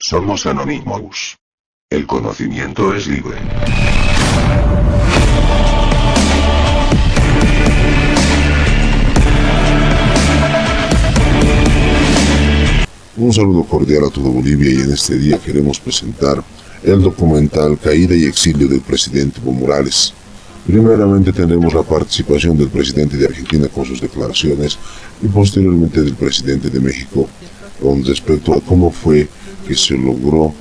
Somos Anonymous. El conocimiento es libre. Un saludo cordial a todo Bolivia, y en este día queremos presentar el documental Caída y exilio del presidente Evo Morales. Primeramente tendremos la participación del presidente de Argentina con sus declaraciones y posteriormente del presidente de México con respecto a cómo fue que se logró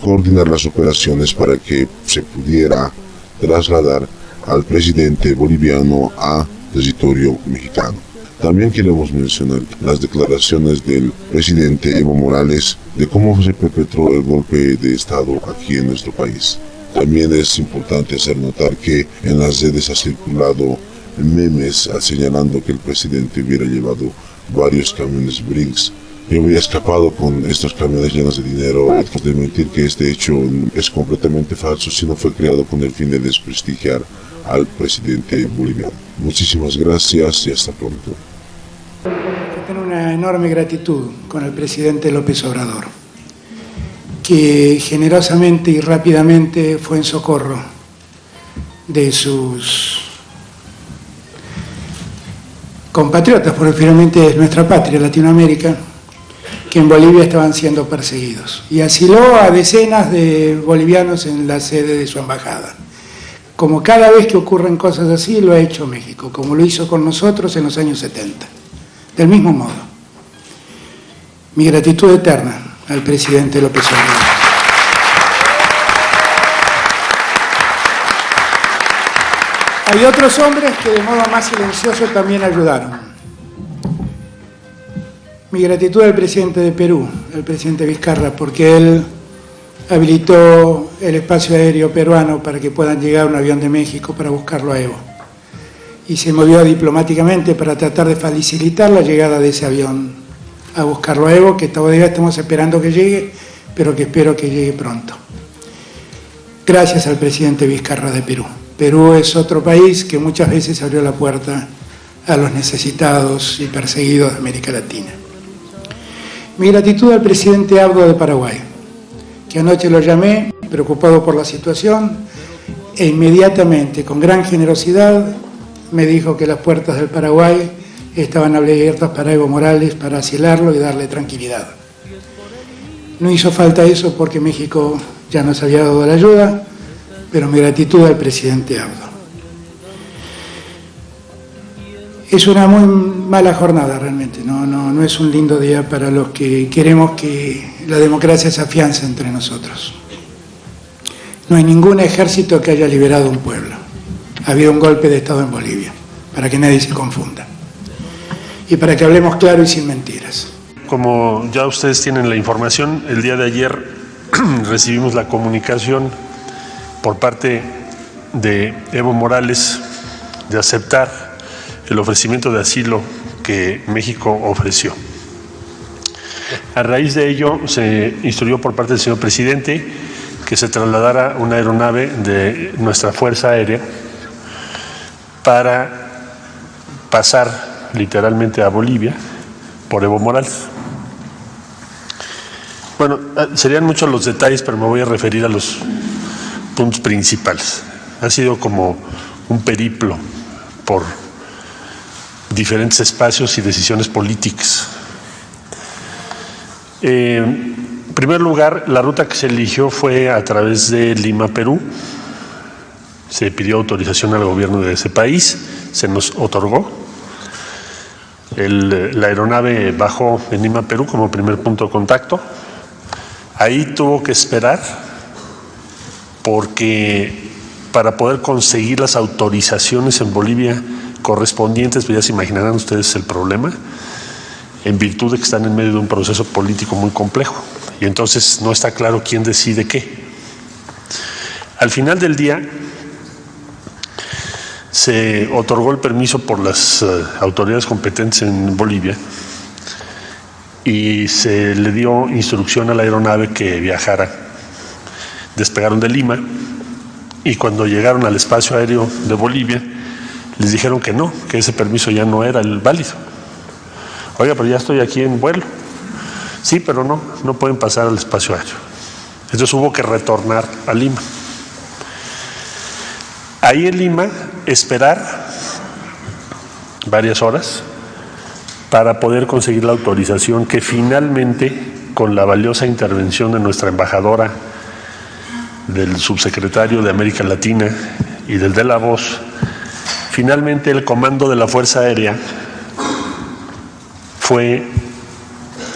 coordinar las operaciones para que se pudiera trasladar al presidente boliviano a territorio mexicano. También queremos mencionar las declaraciones del presidente Evo Morales de cómo se perpetró el golpe de Estado aquí en nuestro país. También es importante hacer notar que en las redes ha circulado memes señalando que el presidente hubiera llevado varios camiones Brinks y hubiera escapado con estos camiones llenos de dinero. Es de mentir que este hecho es completamente falso, sino fue creado con el fin de desprestigiar al presidente boliviano. Muchísimas gracias y hasta pronto. Tengo una enorme gratitud con el presidente López Obrador, que generosamente y rápidamente fue en socorro de sus compatriotas, porque finalmente es nuestra patria, Latinoamérica, que en Bolivia estaban siendo perseguidos, y asiló a decenas de bolivianos en la sede de su embajada. Como cada vez que ocurren cosas así, lo ha hecho México, como lo hizo con nosotros en los años 70. Del mismo modo, mi gratitud eterna al presidente López Obrador. Hay otros hombres que de modo más silencioso también ayudaron. Mi gratitud al presidente de Perú, al presidente Vizcarra, porque él habilitó el espacio aéreo peruano para que puedan llegar un avión de México para buscarlo a Evo. Y se movió diplomáticamente para tratar de facilitar la llegada de ese avión a buscarlo a Evo, que todavía estamos esperando que llegue, pero que espero que llegue pronto. Gracias al presidente Vizcarra de Perú. Perú es otro país que muchas veces abrió la puerta a los necesitados y perseguidos de América Latina. Mi gratitud al presidente Abdo de Paraguay, que anoche lo llamé, preocupado por la situación, e inmediatamente, con gran generosidad, me dijo que las puertas del Paraguay estaban abiertas para Evo Morales, para asilarlo y darle tranquilidad. No hizo falta eso porque México ya nos había dado la ayuda, pero mi gratitud al presidente Abdo. Es una muy mala jornada realmente, no es un lindo día para los que queremos que la democracia se afiance entre nosotros. No hay ningún ejército que haya liberado un pueblo. Ha habido un golpe de Estado en Bolivia, para que nadie se confunda. Y para que hablemos claro y sin mentiras. Como ya ustedes tienen la información, el día de ayer recibimos la comunicación por parte de Evo Morales de aceptar el ofrecimiento de asilo que México ofreció. A raíz de ello se instruyó por parte del señor presidente que se trasladara una aeronave de nuestra Fuerza Aérea para pasar literalmente a Bolivia por Evo Morales. Bueno, serían muchos los detalles, pero me voy a referir a los puntos principales. Ha sido como un periplo por diferentes espacios y decisiones políticas. En primer lugar, la ruta que se eligió fue a través de Lima, Perú. Se pidió autorización al gobierno de ese país, se nos otorgó. La aeronave bajó en Lima, Perú, como primer punto de contacto. Ahí tuvo que esperar porque para poder conseguir las autorizaciones en Bolivia correspondientes, pues ya se imaginarán ustedes el problema, en virtud de que están en medio de un proceso político muy complejo y entonces no está claro quién decide qué. Al final del día se otorgó el permiso por las autoridades competentes en Bolivia y se le dio instrucción a la aeronave que viajara. Despegaron de Lima y cuando llegaron al espacio aéreo de Bolivia les dijeron que no, que ese permiso ya no era el válido. Oiga, pero ya estoy aquí en vuelo. Sí, pero no pueden pasar al espacio aéreo. Entonces hubo que retornar a Lima. Ahí en Lima, esperar varias horas para poder conseguir la autorización que finalmente, con la valiosa intervención de nuestra embajadora, del subsecretario de América Latina y del de la Voz, finalmente el comando de la Fuerza Aérea fue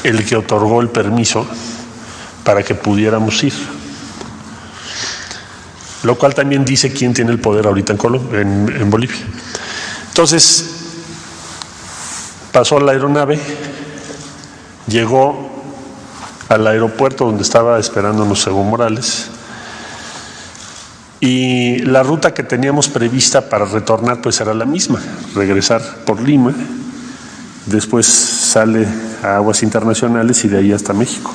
el que otorgó el permiso para que pudiéramos ir. Lo cual también dice quién tiene el poder ahorita en Bolivia. Entonces, pasó la aeronave, llegó al aeropuerto donde estaba esperándonos Evo Morales, y la ruta que teníamos prevista para retornar pues era la misma, regresar por Lima, después sale a aguas internacionales y de ahí hasta México.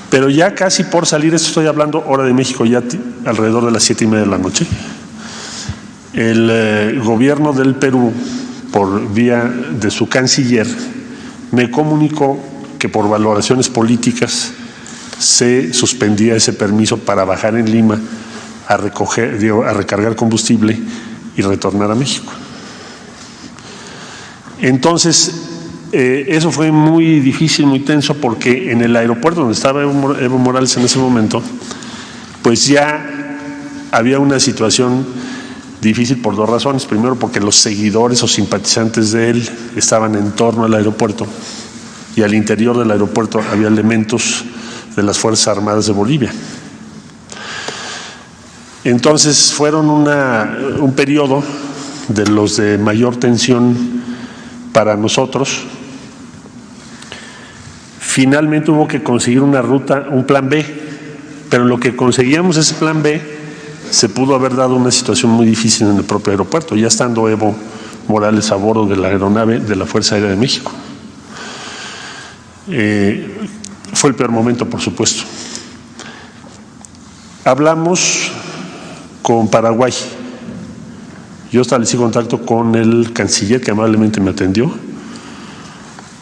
Pero ya casi por salir, esto estoy hablando hora de México, ya alrededor de las 7:30 de la noche, el gobierno del Perú, por vía de su canciller, me comunicó que por valoraciones políticas se suspendía ese permiso para bajar en Lima a recargar combustible y retornar a México. Entonces, eso fue muy difícil, muy tenso, porque en el aeropuerto donde estaba Evo Morales en ese momento, pues ya había una situación difícil por dos razones. Primero, porque los seguidores o simpatizantes de él estaban en torno al aeropuerto, y al interior del aeropuerto había elementos de las Fuerzas Armadas de Bolivia. Entonces fueron un periodo de los de mayor tensión para nosotros. Finalmente hubo que conseguir una ruta, un plan B, pero lo que conseguíamos ese plan B se pudo haber dado una situación muy difícil en el propio aeropuerto, ya estando Evo Morales a bordo de la aeronave de la Fuerza Aérea de México. Fue el peor momento, por supuesto. Hablamos con Paraguay. Yo establecí contacto con el canciller, que amablemente me atendió.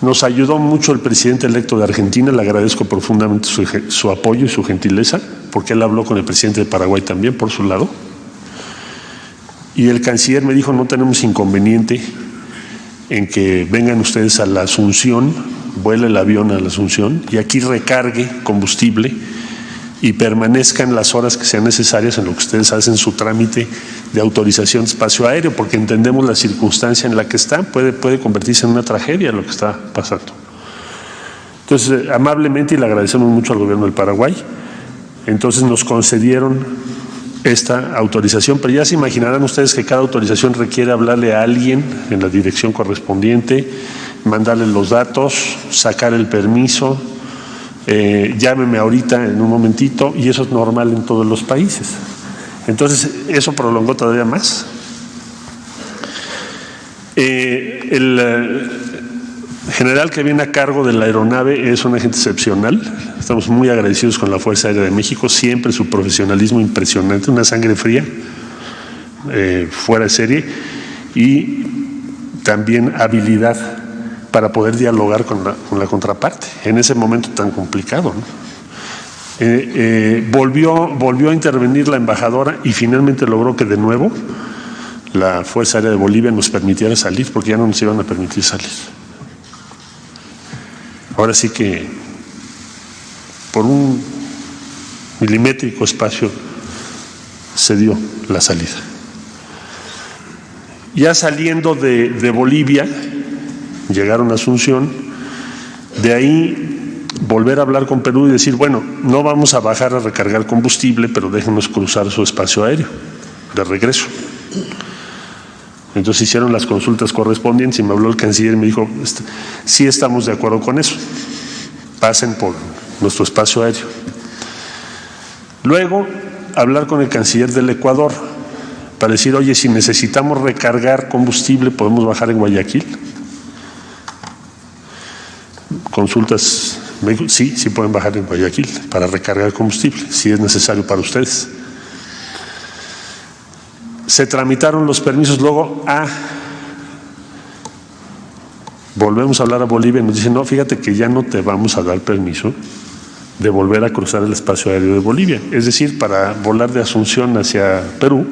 Nos ayudó mucho el presidente electo de Argentina, le agradezco profundamente su apoyo y su gentileza, porque él habló con el presidente de Paraguay también, por su lado. Y el canciller me dijo: no tenemos inconveniente en que vengan ustedes a la Asunción, vuele el avión a la Asunción y aquí recargue combustible y permanezcan las horas que sean necesarias en lo que ustedes hacen su trámite de autorización de espacio aéreo, porque entendemos la circunstancia en la que está, puede convertirse en una tragedia lo que está pasando. Entonces, amablemente, y le agradecemos mucho al gobierno del Paraguay, entonces nos concedieron esta autorización, pero ya se imaginarán ustedes que cada autorización requiere hablarle a alguien en la dirección correspondiente, mandarle los datos, sacar el permiso, llámeme ahorita en un momentito, y eso es normal en todos los países. Entonces, eso prolongó todavía más. El general que viene a cargo de la aeronave es un agente excepcional. Estamos muy agradecidos con la Fuerza Aérea de México, siempre su profesionalismo impresionante, una sangre fría, fuera de serie, y también habilidad para poder dialogar con la contraparte en ese momento tan complicado, ¿no? Volvió a intervenir la embajadora y finalmente logró que de nuevo la Fuerza Aérea de Bolivia nos permitiera salir, porque ya no nos iban a permitir salir. Ahora sí que por un milimétrico espacio se dio la salida. Ya saliendo de Bolivia, llegaron a Asunción, de ahí volver a hablar con Perú y decir: bueno, no vamos a bajar a recargar combustible, pero déjenos cruzar su espacio aéreo de regreso. Entonces hicieron las consultas correspondientes y me habló el canciller y me dijo: sí, estamos de acuerdo con eso, pasen por nuestro espacio aéreo. Luego, hablar con el canciller del Ecuador para decir: oye, si necesitamos recargar combustible, ¿podemos bajar en Guayaquil? Consultas, me dijo: sí pueden bajar en Guayaquil para recargar combustible, si es necesario para ustedes. Se tramitaron los permisos luego a volvemos a hablar a Bolivia y nos dicen, no, fíjate que ya no te vamos a dar permiso de volver a cruzar el espacio aéreo de Bolivia. Es decir, para volar de Asunción hacia Perú,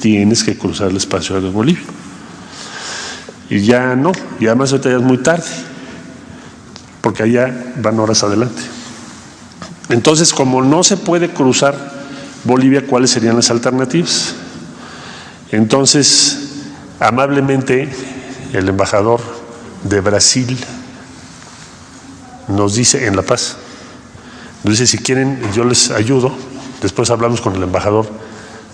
tienes que cruzar el espacio aéreo de Bolivia. Y ya no, y además ahorita ya es muy tarde, porque allá van horas adelante. Entonces, como no se puede cruzar Bolivia, ¿cuáles serían las alternativas? Entonces, amablemente, el embajador de Brasil nos dice, en La Paz, nos dice, si quieren, yo les ayudo. Después hablamos con el embajador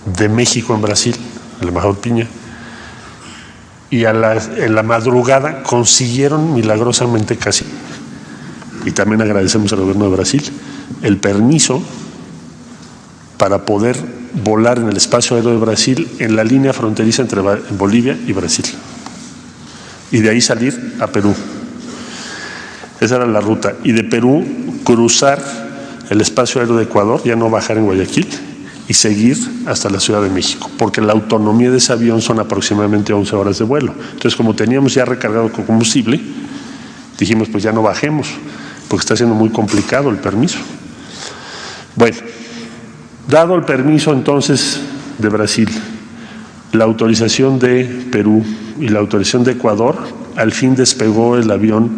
de México en Brasil, el embajador Piña, y en la madrugada consiguieron milagrosamente casi, y también agradecemos al gobierno de Brasil, el permiso para poder volar en el espacio aéreo de Brasil en la línea fronteriza entre Bolivia y Brasil, y de ahí salir a Perú. Esa era la ruta, y de Perú cruzar el espacio aéreo de Ecuador, ya no bajar en Guayaquil, y seguir hasta la Ciudad de México, porque la autonomía de ese avión son aproximadamente 11 horas de vuelo. Entonces, como teníamos ya recargado con combustible, dijimos, pues ya no bajemos, porque está siendo muy complicado el permiso. Bueno, dado el permiso entonces de Brasil, la autorización de Perú y la autorización de Ecuador, al fin despegó el avión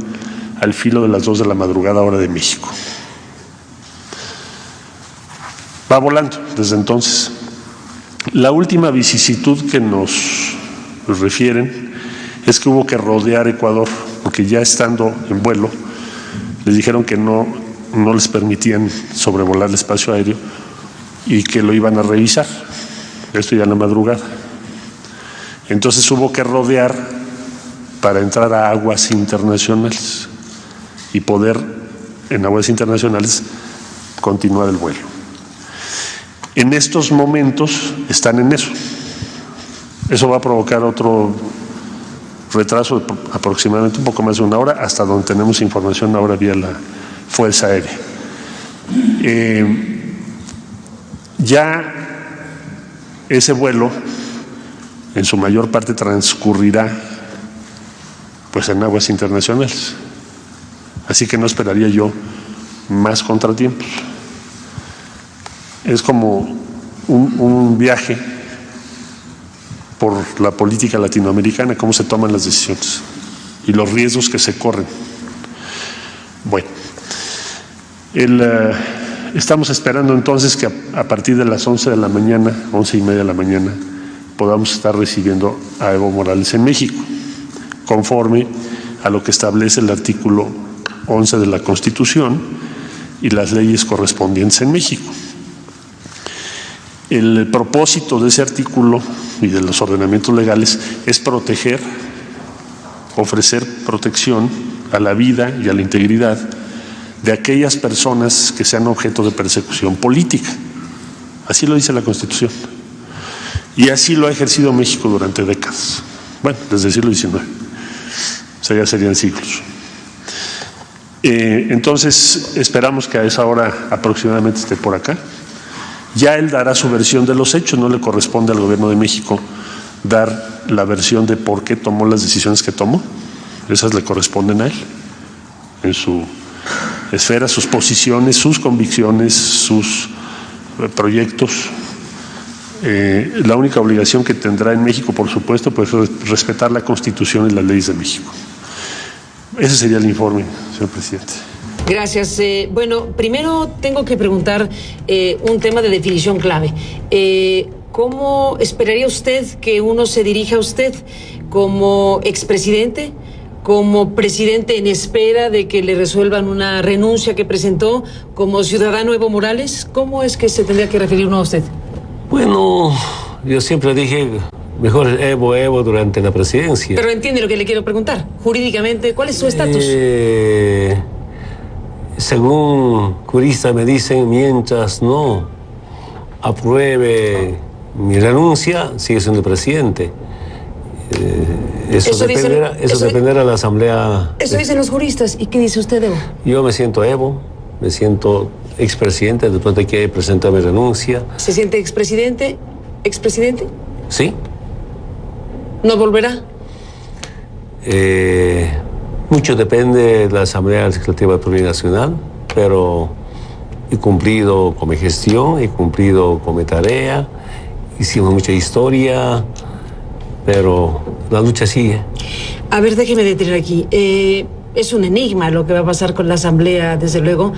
al filo de las 2 de la madrugada, hora de México. Va volando desde entonces. La última vicisitud que nos refieren es que hubo que rodear Ecuador, porque ya estando en vuelo, les dijeron que no les permitían sobrevolar el espacio aéreo y que lo iban a revisar. Esto ya en la madrugada. Entonces hubo que rodear para entrar a aguas internacionales y poder, en aguas internacionales, continuar el vuelo. En estos momentos están en eso. Eso va a provocar otro retraso de aproximadamente un poco más de 1 hora, hasta donde tenemos información ahora vía la Fuerza Aérea. Ya ese vuelo, en su mayor parte, transcurrirá pues en aguas internacionales. Así que no esperaría yo más contratiempos. Es como un viaje por la política latinoamericana, cómo se toman las decisiones y los riesgos que se corren. Bueno, estamos esperando entonces que a partir de las 11 de la mañana, 11:30 de la mañana, podamos estar recibiendo a Evo Morales en México, conforme a lo que establece el artículo 11 de la Constitución y las leyes correspondientes en México. El propósito de ese artículo y de los ordenamientos legales es proteger, ofrecer protección a la vida y a la integridad de aquellas personas que sean objeto de persecución política. Así lo dice la Constitución. Y así lo ha ejercido México durante décadas. Bueno, desde el siglo XIX. O sea, ya serían siglos. Entonces, esperamos que a esa hora aproximadamente esté por acá. Ya él dará su versión de los hechos, no le corresponde al gobierno de México dar la versión de por qué tomó las decisiones que tomó. Esas le corresponden a él, en su esfera, sus posiciones, sus convicciones, sus proyectos. La única obligación que tendrá en México, por supuesto, pues es respetar la Constitución y las leyes de México. Ese sería el informe, señor presidente. Gracias. Bueno, primero tengo que preguntar un tema de definición clave. ¿Cómo esperaría usted que uno se dirija a usted como expresidente, como presidente en espera de que le resuelvan una renuncia que presentó, como ciudadano Evo Morales? ¿Cómo es que se tendría que referir uno a usted? Bueno, yo siempre dije mejor Evo durante la presidencia. Pero entiende lo que le quiero preguntar. Jurídicamente, ¿cuál es su estatus? Según juristas me dicen, mientras no apruebe mi renuncia, sigue siendo presidente. Eso dependerá de la Asamblea. Eso dicen los juristas. ¿Y qué dice usted, Evo? Yo me siento Evo, me siento expresidente después de que presenta mi renuncia. ¿Se siente expresidente? ¿Expresidente? Sí. ¿No volverá? Mucho depende de la Asamblea Legislativa Plurinacional, pero he cumplido con mi gestión, he cumplido con mi tarea, hicimos mucha historia, pero la lucha sigue. A ver, déjeme detener aquí. Es un enigma lo que va a pasar con la Asamblea, desde luego.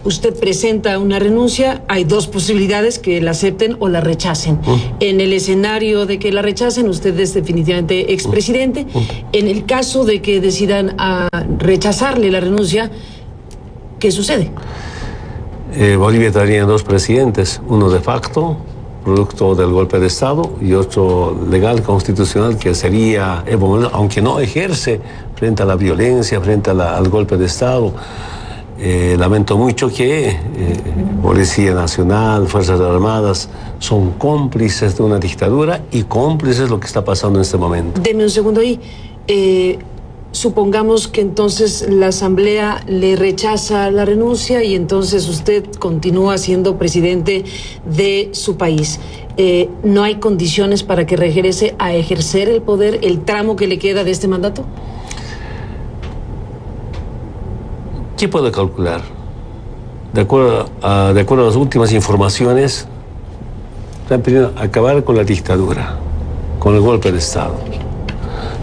Usted presenta una renuncia, hay dos posibilidades, que la acepten o la rechacen. En el escenario de que la rechacen, usted es definitivamente expresidente. En el caso de que decidan rechazarle la renuncia, ¿qué sucede? Bolivia tendría dos presidentes, uno de facto, producto del golpe de Estado, y otro legal, constitucional, que sería Evo Morales, aunque no ejerce frente a la violencia, frente al golpe de Estado. Lamento mucho que Policía Nacional, Fuerzas Armadas son cómplices de una dictadura y cómplices de lo que está pasando en este momento. Deme un segundo ahí. Supongamos que entonces la Asamblea le rechaza la renuncia y entonces usted continúa siendo presidente de su país. ¿No hay condiciones para que regrese a ejercer el poder, el tramo que le queda de este mandato? ¿Qué puedo calcular? De acuerdo a las últimas informaciones, están pidiendo acabar con la dictadura, con el golpe de Estado.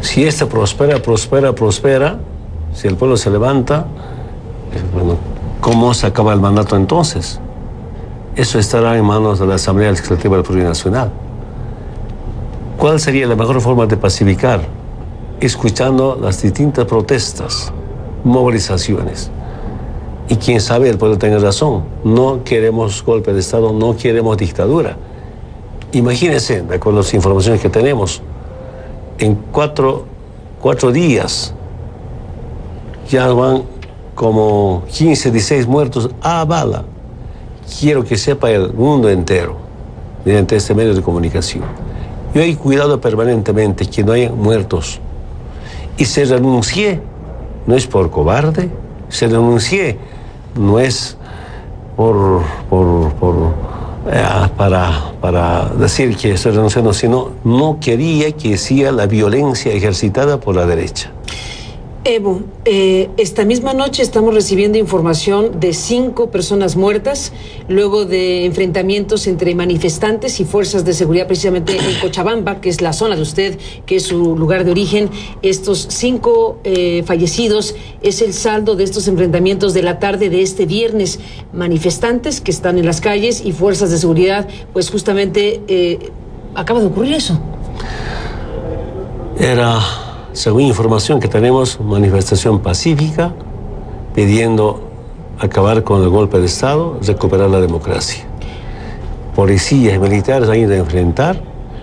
Si este prospera, si el pueblo se levanta, bueno, ¿cómo se acaba el mandato entonces? Eso estará en manos de la Asamblea Legislativa Plurinacional. ¿Cuál sería la mejor forma de pacificar? Escuchando las distintas protestas, movilizaciones. Y quién sabe, el pueblo tenga razón. No queremos golpe de Estado, no queremos dictadura. Imagínense, de acuerdo a las informaciones que tenemos, en cuatro días ya van como 15, 16 muertos a bala. Quiero que sepa el mundo entero, mediante este medio de comunicación. Yo he cuidado permanentemente que no haya muertos. Y se renuncié, no es por cobarde, se renuncié, no es para decir que estoy renunciando, sino no quería que sea la violencia ejercitada por la derecha. Evo, esta misma noche estamos recibiendo información de 5 personas muertas luego de enfrentamientos entre manifestantes y fuerzas de seguridad, precisamente en Cochabamba, que es la zona de usted, que es su lugar de origen. Estos 5 fallecidos es el saldo de estos enfrentamientos de la tarde de este viernes. Manifestantes que están en las calles y fuerzas de seguridad, pues justamente acaba de ocurrir eso. Era, según información que tenemos, manifestación pacífica pidiendo acabar con el golpe de Estado, recuperar la democracia. Policías y militares han ido a enfrentar,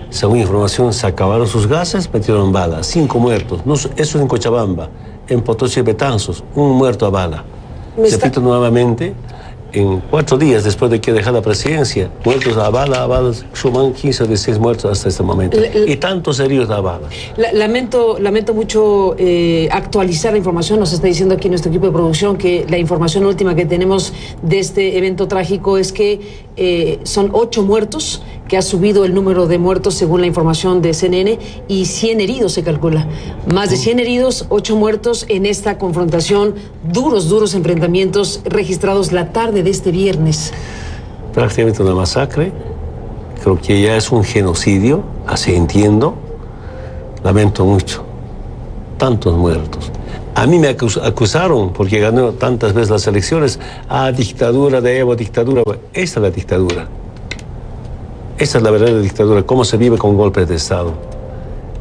según información se acabaron sus gases, metieron balas, 5 muertos. No, eso es en Cochabamba, en Potosí y Betanzos, 1 muerto a bala. Repito nuevamente, en 4 días después de que dejara la presidencia, muertos a balas, suman 15 o 16 muertos hasta este momento. Y tantos heridos a bala. Lamento mucho actualizar la información. Nos está diciendo aquí nuestro equipo de producción que la información última que tenemos de este evento trágico es que son 8 muertos, que ha subido el número de muertos según la información de CNN, y 100 heridos se calcula. Más de 100 heridos, 8 muertos en esta confrontación, duros enfrentamientos registrados la tarde de este viernes. Prácticamente una masacre. Creo que ya es un genocidio, así entiendo. Lamento mucho. Tantos muertos. A mí me acusaron, porque gané tantas veces las elecciones, dictadura de Evo, dictadura. Esta es la dictadura. Esta es la verdadera dictadura, cómo se vive con golpes de Estado.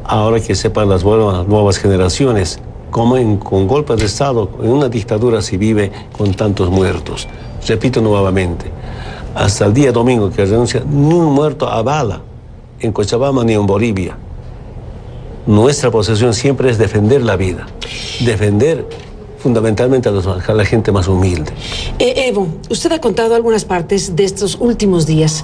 Ahora que sepan las nuevas generaciones, cómo con golpes de Estado, en una dictadura se vive con tantos muertos. Repito nuevamente, hasta el día domingo que renuncia, ni un muerto a bala en Cochabamba ni en Bolivia. Nuestra posición siempre es defender la vida, defender fundamentalmente a la gente más humilde. Evo, usted ha contado algunas partes de estos últimos días.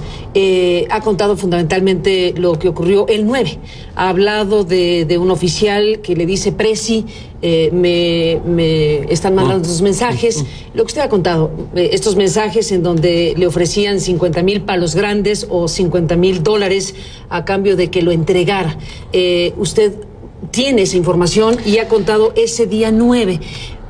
Ha contado fundamentalmente lo que ocurrió el 9. Ha hablado de un oficial que le dice: Presi, me están mandando sus mensajes. Lo que usted ha contado, estos mensajes en donde le ofrecían 50,000 palos grandes o $50,000 a cambio de que lo entregara. Usted tiene esa información y ha contado ese día 9.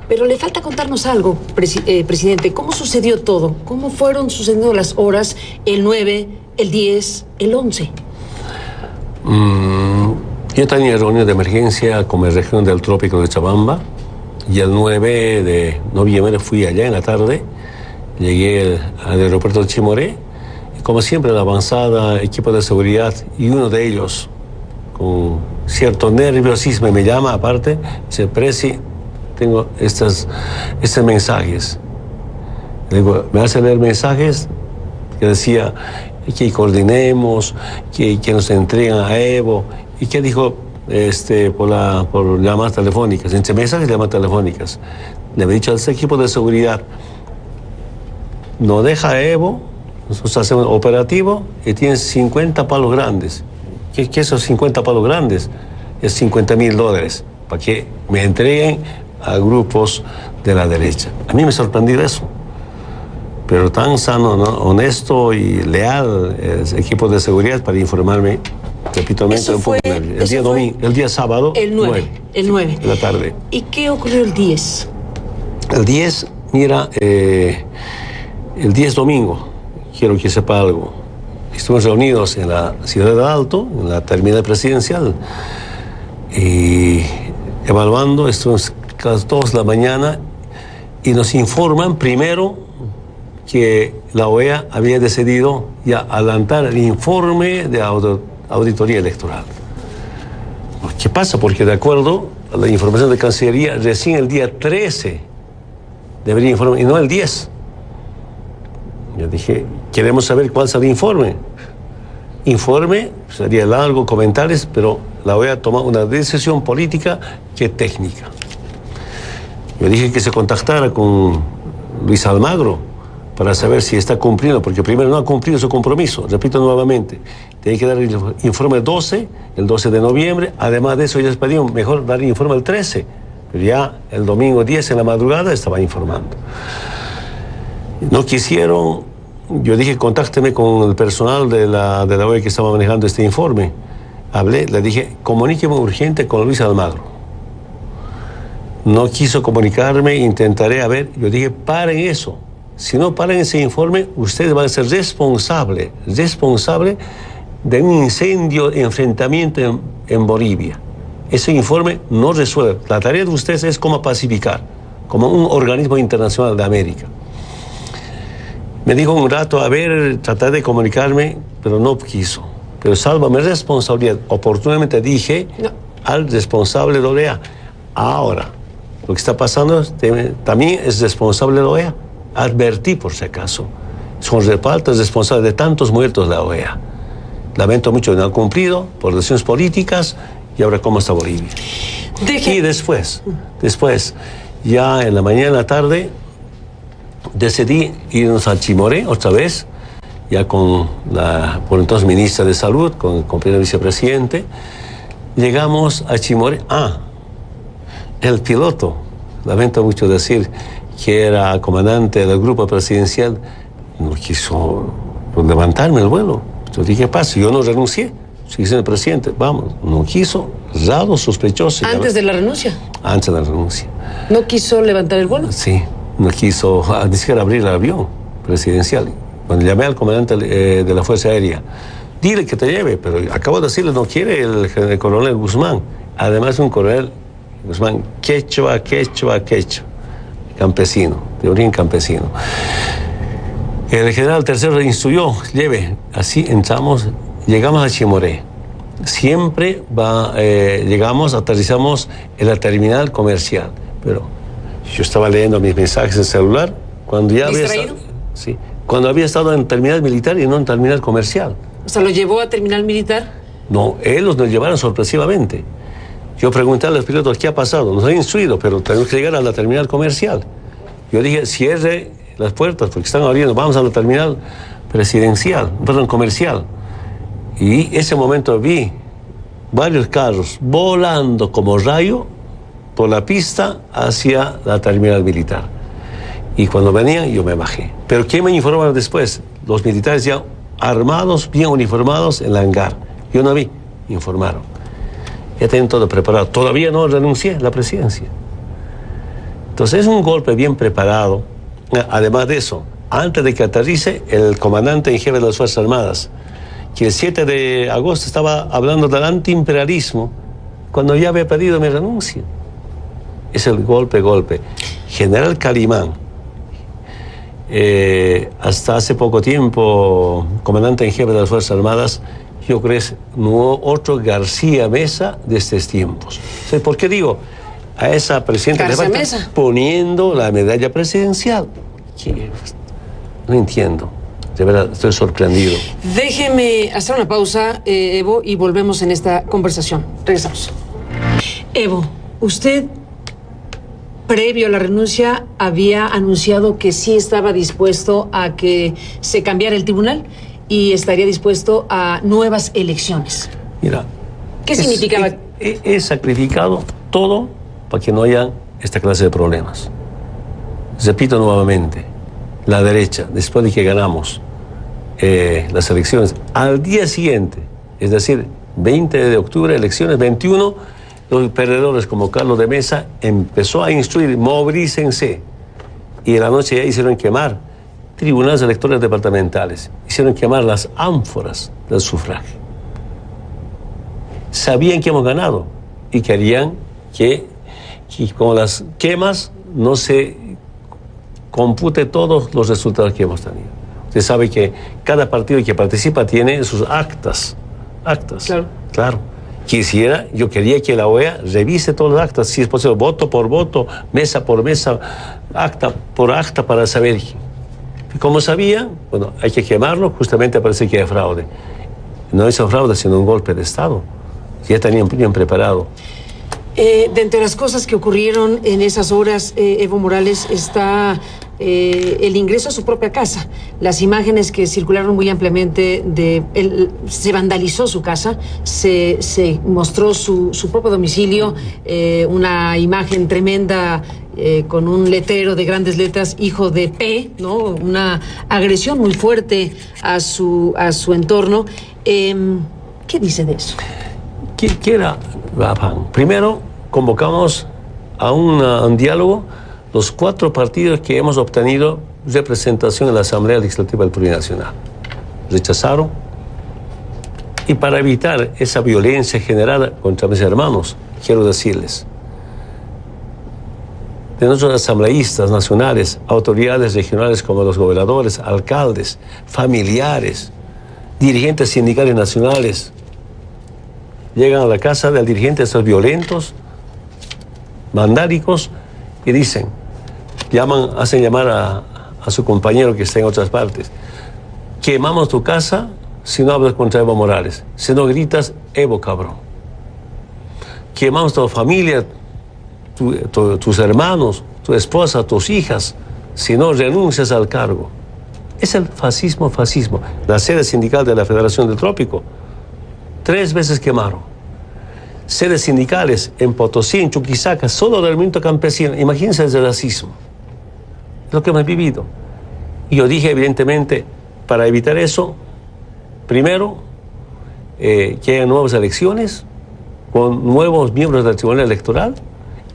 Pero le falta contarnos algo, presidente. ¿Cómo sucedió todo? ¿Cómo fueron sucediendo las horas, el 9, el 10, el 11? Yo tenía reunión de emergencia con la región del trópico de Chabamba y el 9 de noviembre fui allá en la tarde. Llegué al aeropuerto de Chimoré y, como siempre, la avanzada, equipo de seguridad, y uno de ellos, con cierto nerviosismo, me llama aparte, dice: Presi, tengo estos mensajes. Le digo, me hace leer mensajes que decía que coordinemos, que nos entregan a Evo, y que dijo por llamadas telefónicas, entre mensajes y llamadas telefónicas. Le había dicho a ese equipo de seguridad: no deja a Evo, nosotros hacemos operativo y tienen 50 palos grandes. ¿Qué esos 50 palos grandes? Es $50,000 para que me entreguen a grupos de la derecha. A mí me sorprendió eso. Pero tan sano, ¿no?, honesto y leal el equipo de seguridad para informarme, repito, el día sábado, el 9. De la tarde. ¿Y qué ocurrió el 10? El 10, mira, el 10 domingo, quiero que sepa algo. Estuvimos reunidos en la ciudad de Alto, en la terminal presidencial, y evaluando, estuvimos a las 2 de la mañana, y nos informan primero que la OEA había decidido ya adelantar el informe de auditoría electoral. ¿Qué pasa? Porque de acuerdo a la información de Cancillería, recién el día 13 debería informar, y no el 10. Yo dije, queremos saber cuál es el informe. Informe sería largo, comentarios, pero la OEA toma una decisión política que técnica. Yo dije que se contactara con Luis Almagro para saber si está cumpliendo, porque primero no ha cumplido su compromiso. Repito nuevamente, tiene que dar el informe el 12 de noviembre. Además de eso, ellos pedían mejor dar el informe el 13, pero ya el domingo 10 en la madrugada estaba informando. No quisieron. Yo dije, contácteme con el personal de la OEA que estaba manejando este informe. Hablé, le dije, comuníqueme urgente con Luis Almagro. No quiso comunicarme, intentaré, yo dije, paren eso. Si no paran ese informe, ustedes van a ser responsables de un incendio, enfrentamiento en Bolivia. Ese informe no resuelve. La tarea de ustedes es como pacificar, como un organismo internacional de América. Me dijo un rato, tratar de comunicarme, pero no quiso. Pero sálvame responsabilidad. Oportunamente dije al responsable de la OEA, ahora, lo que está pasando también es responsable de la OEA. Advertí por si acaso. Son repartos responsables de tantos muertos de la OEA. Lamento mucho que no han cumplido por decisiones políticas, y ahora cómo está Bolivia. Y después, ya en la mañana, en la tarde, decidí irnos a Chimoré otra vez, ya con la por entonces ministra de Salud, con el compañero vicepresidente. Llegamos a Chimoré. El piloto, lamento mucho decir, que era comandante del grupo presidencial, no quiso levantarme el vuelo. Yo dije, ¿qué pasa? Yo no renuncié. Sigue siendo el presidente. Vamos, no quiso. Raro, sospechoso. ¿Antes de la renuncia? Antes de la renuncia. ¿No quiso levantar el vuelo? Sí, no quiso ni siquiera abrir el avión presidencial. Cuando llamé al comandante de la Fuerza Aérea, dile que te lleve, pero acabo de decirle, no quiere el coronel Guzmán. Además, un coronel Guzmán quechua. Campesino, de origen campesino. El general tercero instruyó, lleve. Así llegamos a Chimoré. Siempre aterrizamos en la terminal comercial. Pero yo estaba leyendo mis mensajes en celular cuando ya cuando había estado en terminal militar y no en terminal comercial. O sea, ¿lo llevó a terminal militar? No, ellos nos llevaron sorpresivamente. Yo pregunté a los pilotos, ¿qué ha pasado? Nos han instruido, pero tenemos que llegar a la terminal comercial. Yo dije, cierre las puertas porque están abriendo, vamos a la terminal comercial. Y ese momento vi varios carros volando como rayo por la pista hacia la terminal militar. Y cuando venían, yo me bajé. Pero ¿quién me informaron después? Los militares ya armados, bien uniformados en el hangar. Yo no vi, informaron. Ya tienen todo preparado. Todavía no renuncié a la presidencia. Entonces es un golpe bien preparado. Además de eso, antes de que aterrice, el comandante en jefe de las Fuerzas Armadas, que el 7 de agosto estaba hablando del antiimperialismo, cuando ya había pedido mi renuncia. Es el golpe. General Calimán, hasta hace poco tiempo, comandante en jefe de las Fuerzas Armadas, yo creo que no hubo otro García Meza de estos tiempos. Entonces, ¿por qué digo? A esa presidenta le falta poniendo la medalla presidencial. No entiendo. De verdad, estoy sorprendido. Déjeme hacer una pausa, Evo, y volvemos en esta conversación. Regresamos. Evo, usted, previo a la renuncia, había anunciado que sí estaba dispuesto a que se cambiara el tribunal y estaría dispuesto a nuevas elecciones. Mira. ¿Qué significaba? He sacrificado todo para que no haya esta clase de problemas. Repito nuevamente, la derecha, después de que ganamos las elecciones, al día siguiente, es decir, 20 de octubre, elecciones, 21, los perdedores como Carlos de Mesa empezó a instruir, movilícense, y en la noche ya hicieron quemar tribunales electorales departamentales, hicieron quemar las ánforas del sufragio. Sabían que hemos ganado y querían que con las quemas no se compute todos los resultados que hemos tenido. Usted sabe que cada partido que participa tiene sus actas. Claro. Yo quería que la OEA revise todas las actas, si es posible, voto por voto, mesa por mesa, acta por acta, para saber. Como sabía, bueno, hay que quemarlo, justamente parece que hay fraude. No es un fraude, sino un golpe de Estado. Ya tenían bien preparado. De entre las cosas que ocurrieron en esas horas, Evo Morales, está el ingreso a su propia casa. Las imágenes que circularon muy ampliamente, se vandalizó su casa, se mostró su propio domicilio, una imagen tremenda con un letrero de grandes letras, hijo de P, ¿no? Una agresión muy fuerte a su entorno. ¿Qué dice de eso? ¿Qué era, Rafa? Primero, convocamos a un diálogo los 4 partidos que hemos obtenido representación en la Asamblea Legislativa del Plurinacional. Rechazaron. Y para evitar esa violencia generada contra mis hermanos, quiero decirles, de nuestros asambleístas nacionales, autoridades regionales como los gobernadores, alcaldes, familiares, dirigentes sindicales nacionales, llegan a la casa del dirigente de estos violentos, mandáricos, y hacen llamar a su compañero que está en otras partes. Quemamos tu casa si no hablas contra Evo Morales, si no gritas Evo cabrón. Quemamos tu familia, tus hermanos, tu esposa, tus hijas, si no renuncias al cargo. Es el fascismo. La sede sindical de la Federación del Trópico, 3 veces quemaron. Sedes sindicales en Potosí, en Chuquisaca, solo del movimiento campesino. Imagínense el racismo. Es lo que hemos vivido. Y yo dije, evidentemente, para evitar eso, primero, que haya nuevas elecciones, con nuevos miembros del Tribunal Electoral.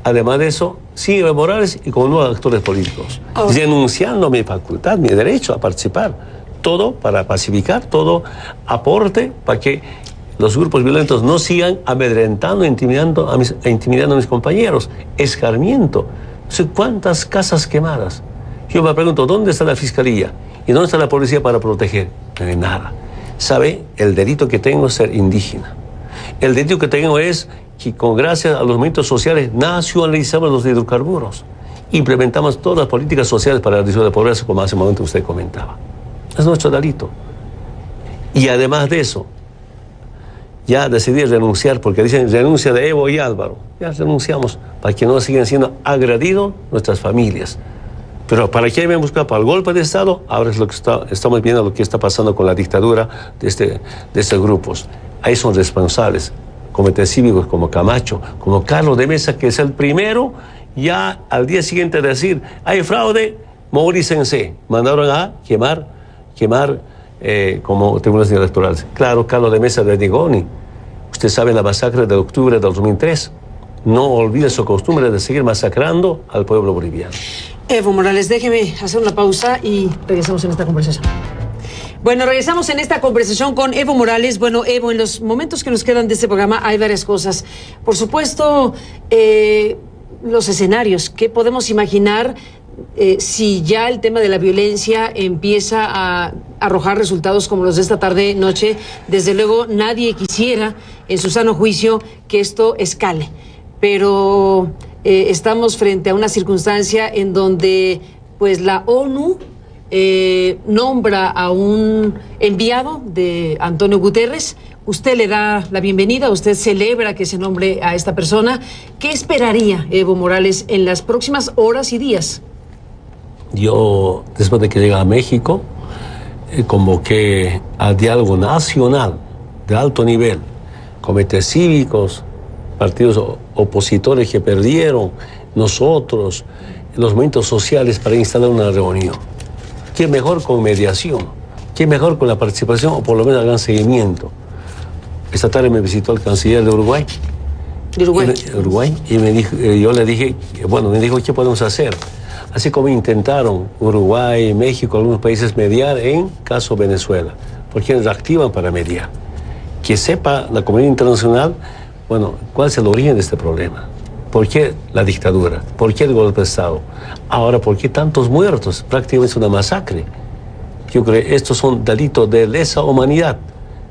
Además de eso, sin Evo Morales y con nuevos actores políticos. Denunciando mi facultad, mi derecho a participar. Todo para pacificar, todo aporte para que los grupos violentos no sigan amedrentando e intimidando a mis compañeros. Escarmiento. ¿Cuántas casas quemadas? Yo me pregunto, ¿dónde está la fiscalía? ¿Y dónde está la policía para proteger? No hay nada. ¿Sabe? El delito que tengo es ser indígena. El delito que tengo es que, con gracias a los movimientos sociales, nacionalizamos los hidrocarburos. Implementamos todas las políticas sociales para la reducción de pobreza, como hace un momento usted comentaba. Es nuestro delito. Y además de eso, ya decidí renunciar, porque dicen renuncia de Evo y Álvaro. Ya renunciamos para que no sigan siendo agredidos nuestras familias. Pero ¿para qué me buscar? Para el golpe de Estado. Ahora es lo que estamos viendo, lo que está pasando con la dictadura de estos grupos. Ahí son responsables, comités cívicos como Camacho, como Carlos de Mesa, que es el primero, ya al día siguiente de decir, hay fraude, movilícense. Mandaron a quemar como tribunales electorales. Claro, Carlos de Mesa de Nigoni. Usted sabe la masacre de octubre del 2003. No olvide su costumbre de seguir masacrando al pueblo boliviano. Evo Morales, déjeme hacer una pausa y regresamos en esta conversación. Bueno, regresamos en esta conversación con Evo Morales. Bueno, Evo, en los momentos que nos quedan de este programa hay varias cosas. Por supuesto, los escenarios. ¿Qué podemos imaginar si ya el tema de la violencia empieza a arrojar resultados como los de esta tarde-noche? Desde luego, nadie quisiera, en su sano juicio, que esto escale. Pero estamos frente a una circunstancia en donde pues la ONU nombra a un enviado de Antonio Guterres. Usted le da la bienvenida, usted celebra que se nombre a esta persona. ¿Qué esperaría Evo Morales en las próximas horas y días? Yo, después de que llegué a México, convoqué a diálogo nacional de alto nivel, comités cívicos, partidos opositores que perdieron, nosotros, los movimientos sociales, para instalar una reunión. ¿Qué mejor con mediación? ¿Qué mejor con la participación o por lo menos el gran seguimiento? Esta tarde me visitó el canciller de Uruguay. ¿De Uruguay? Y me dijo, yo le dije, bueno, me dijo, ¿qué podemos hacer? Así como intentaron Uruguay, México, algunos países mediar en caso Venezuela, porque ellos activan para mediar. Que sepa la comunidad internacional, bueno, cuál es el origen de este problema. ¿Por qué la dictadura? ¿Por qué el golpe de Estado? Ahora, ¿por qué tantos muertos? Prácticamente es una masacre. Yo creo que estos son delitos de lesa humanidad.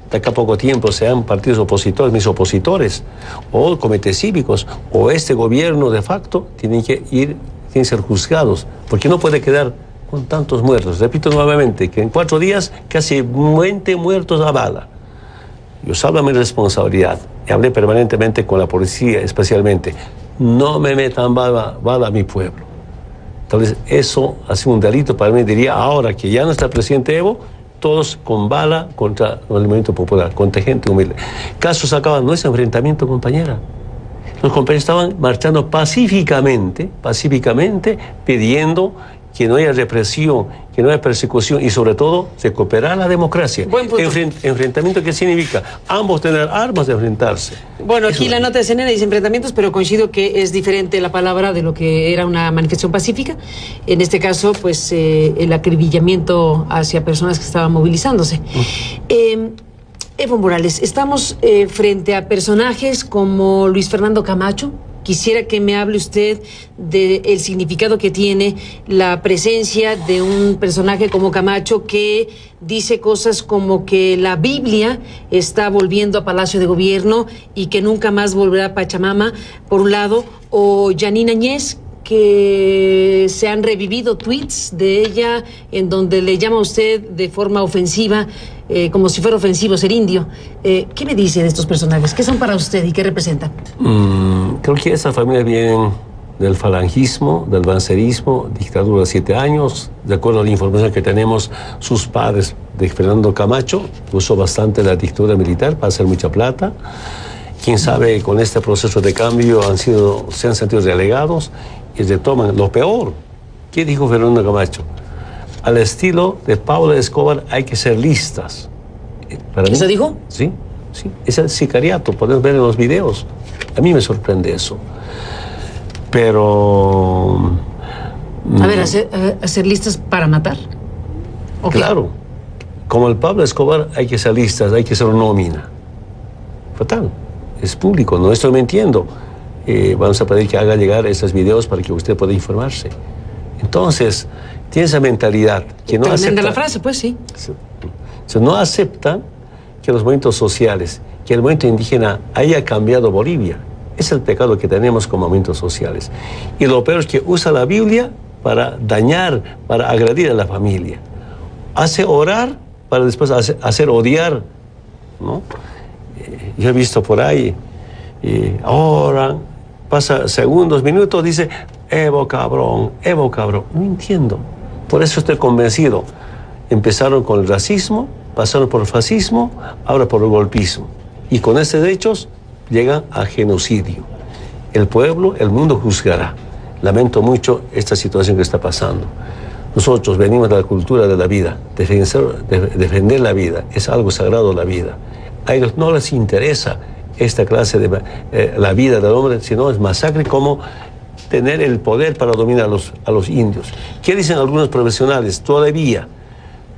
De acá a poco tiempo sean partidos opositores, mis opositores, o comités cívicos, o este gobierno de facto, tienen que ser juzgados, porque no puede quedar con tantos muertos. Repito nuevamente, que en 4 días casi 20 muertos a bala. Yo salvo mi responsabilidad y hablé permanentemente con la policía, especialmente. No me metan bala a mi pueblo. Entonces, eso ha sido un delito para mí. Diría, ahora que ya no está el presidente Evo, todos con bala contra el movimiento popular, contra gente humilde. Casos acaban, no es enfrentamiento, compañera. Los compañeros estaban marchando pacíficamente, pidiendo que no haya represión, que no haya persecución y sobre todo recuperar la democracia. Buen punto. ¿Enfrentamiento qué significa? Ambos tener armas de enfrentarse. Bueno, aquí la nota de CNN dice enfrentamientos, pero coincido que es diferente la palabra de lo que era una manifestación pacífica. En este caso, pues el acribillamiento hacia personas que estaban movilizándose. Evo Morales, estamos frente a personajes como Luis Fernando Camacho. Quisiera que me hable usted del significado que tiene la presencia de un personaje como Camacho, que dice cosas como que la Biblia está volviendo a Palacio de Gobierno y que nunca más volverá a Pachamama, por un lado, o Yanina Añez, que se han revivido tweets de ella en donde le llama a usted de forma ofensiva, como si fuera ofensivo ser indio. ¿Qué me dice de estos personajes? ¿Qué son para usted y qué representan? Creo que esa familia viene del falangismo, del bancerismo, dictadura de 7 años. De acuerdo a la información que tenemos, sus padres de Fernando Camacho usó bastante la dictadura militar para hacer mucha plata. Quién sabe, con este proceso de cambio se han sentido relegados y retoman lo peor. ¿Qué dijo Fernando Camacho? Al estilo de Pablo Escobar hay que ser listas. ¿Eso dijo? Sí. Es el sicariato, podemos ver en los videos. A mí me sorprende eso. Pero... A ver, ¿hacer listas para matar? Okay. Claro. Como el Pablo Escobar hay que ser listas, hay que ser nómina. Fatal. Es público, no estoy mintiendo. Vamos a pedir que haga llegar esos videos para que usted pueda informarse. Entonces, tiene esa mentalidad que no acepta... la frase, pues sí. No aceptan que los movimientos sociales, que el movimiento indígena haya cambiado Bolivia. Es el pecado que tenemos como movimientos sociales. Y lo peor es que usa la Biblia para dañar, para agredir a la familia. Hace orar para después hacer odiar, ¿no? Yo he visto por ahí, oran, pasa segundos, minutos, dice, Evo cabrón. No entiendo. Por eso estoy convencido. Empezaron con el racismo, pasaron por el fascismo, ahora por el golpismo. Y con estos hechos llegan a genocidio. El pueblo, el mundo juzgará. Lamento mucho esta situación que está pasando. Nosotros venimos de la cultura de la vida, defender la vida, es algo sagrado la vida. A ellos no les interesa esta clase de la vida del hombre, sino es masacre como tener el poder para dominar a los indios. ¿Qué dicen algunos profesionales? Todavía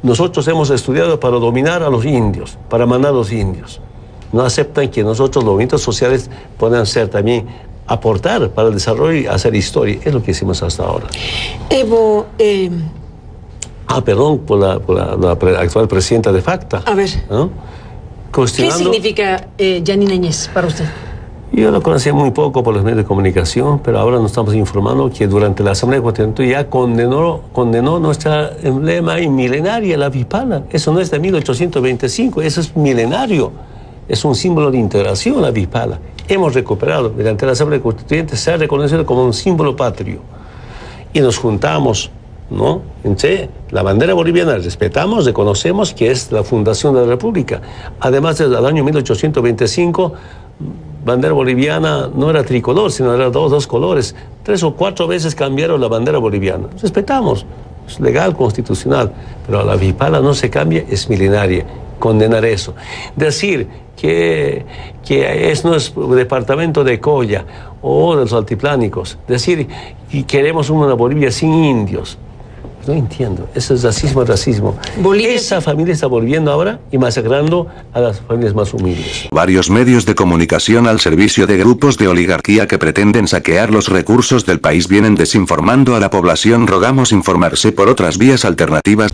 nosotros hemos estudiado para dominar a los indios, para mandar a los indios. No aceptan que nosotros, los movimientos sociales, puedan ser también, aportar para el desarrollo y hacer historia. Es lo que hicimos hasta ahora. Evo, Perdón por la actual presidenta de FACTA. a ver, ¿no? ¿qué significa Yanina Áñez para usted? Yo lo conocía muy poco por los medios de comunicación, pero ahora nos estamos informando que durante la Asamblea Constituyente ya condenó nuestra emblema milenaria, la avispala. Eso no es de 1825, eso es milenario. Es un símbolo de integración, la avispala. Hemos recuperado, mediante la Asamblea Constituyente, se ha reconocido como un símbolo patrio. Y nos juntamos, ¿no? Entre la bandera boliviana, respetamos, reconocemos que es la fundación de la República. Además, desde el año 1825, bandera boliviana no era tricolor, sino era dos colores. 3 o 4 veces cambiaron la bandera boliviana. Respetamos, es legal, constitucional, pero la avispala no se cambia, es milenaria. Condenar eso. Decir que no es departamento de Colla o de los altiplánicos. Decir que queremos una Bolivia sin indios. No entiendo, eso es racismo. Esa familia está volviendo ahora y masacrando a las familias más humildes. Varios medios de comunicación al servicio de grupos de oligarquía que pretenden saquear los recursos del país vienen desinformando a la población. Rogamos informarse por otras vías alternativas.